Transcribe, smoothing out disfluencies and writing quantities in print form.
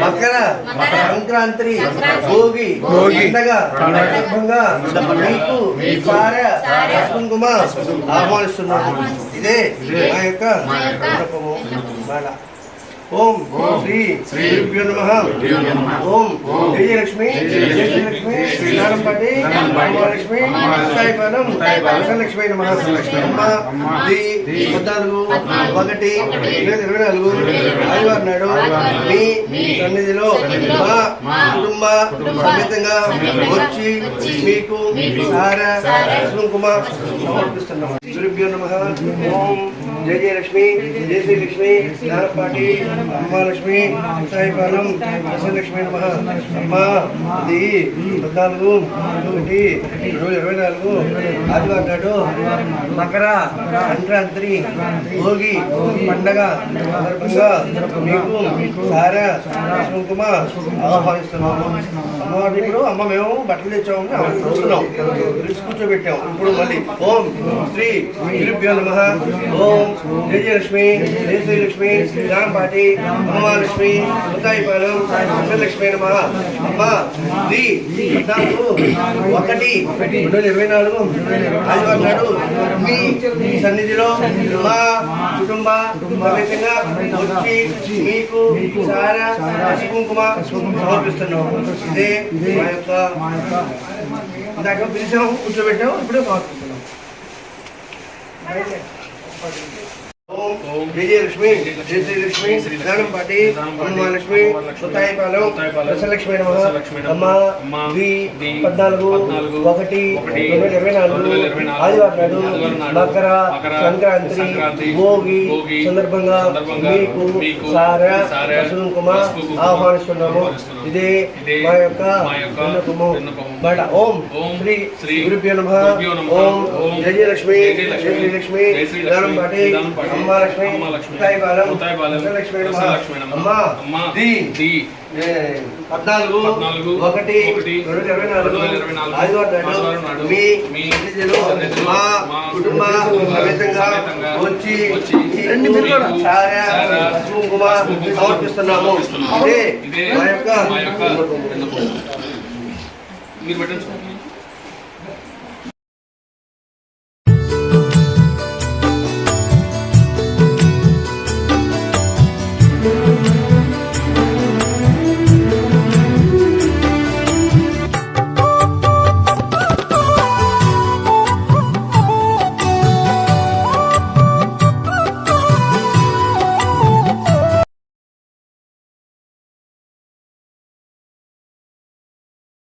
మకర సంక్రాంతి భోగి మీకు కుంకుమ ఆహ్వానిస్తున్నాము. ఇదే మా యొక్క ఓం శ్రీ శ్రీభ్యో నమః. ఓం జయలక్ష్మి జయలక్ష్మి శ్రీనారంపాటి మహాలక్ష్మి సాయిపాలెం లక్ష్మీ నమః. అమ్మ 14/1/2024 ఆదివారం నాడు మీ సన్నిధిలో మా కుటుంబ సమేతంగా వచ్చి మీకు సారా కుంకుమ సమర్పిస్తున్నాము. శ్రీభ్యో నమః. ఓం జయలక్ష్మి జయశ్రీలక్ష్మి జ్ఞానపాటి మహాలక్ష్మి సాయిపాలెం లక్ష్మీ నమః. అమ్మ 14/1/2024 ఆదివారం నాడు మకర సంక్రాంతి భోగి పండగ సందర్భంగా మీకు సారా కుంకుమ ఆహ్వానిస్తున్నాము. అమ్మవారిని ఇప్పుడు మేము బట్టలు తెచ్చాము, చూస్తున్నాం, కూర్చోబెట్టాము. ఇప్పుడు మళ్ళీ ఓం శ్రీ శ్రీభ్యో నమః. ఓం జయలక్ష్మి జయశ్రీలక్ష్మి జ్ఞానపాటి మహాలక్ష్మి సాయిపాలెం లక్ష్మీ నమః. అమ్మ 14/1/2024 ఆదివారం నాడు మీ సన్నిధిలో మా కుటుంబ సమేతంగా వచ్చి మీకు సారా కుంకుమ సమర్పిస్తున్నాము. ఇదే మా యొక్క ఇందాక పిలిచాము, కూర్చోబెట్టాము, ఇప్పుడే సమర్పిస్తున్నాం. ఓం విజయలక్ష్మి జయశ్రీలక్ష్మి జ్ఞానంపాటి మహాలక్ష్మి సాయిపాలెం లక్ష్మీ నమః. అమ్మ 14/1/2024 ఆదివారం నాడు మకర సంక్రాంతి భోగి సందర్భంగా మీకు సారా కుంకుమ ఆహ్వానిస్తున్నాము. ఇదే మా యొక్క బడ. ఓం శ్రీ గురుభ్యో నమః. ఓం జయలక్ష్మి జయశ్రీలక్ష్మి జ్ఞానంపాటి మహాలక్ష్మి సాయిపాలెం లక్ష్మీ నమః. అమ్మ 14/1/2024 ఆదివారం నాడు మీ సన్నిధిలో మా కుటుంబ సమేతంగా వచ్చి సారా కుంకుమ సమర్పిస్తున్నాము. ఇదే మా యొక్క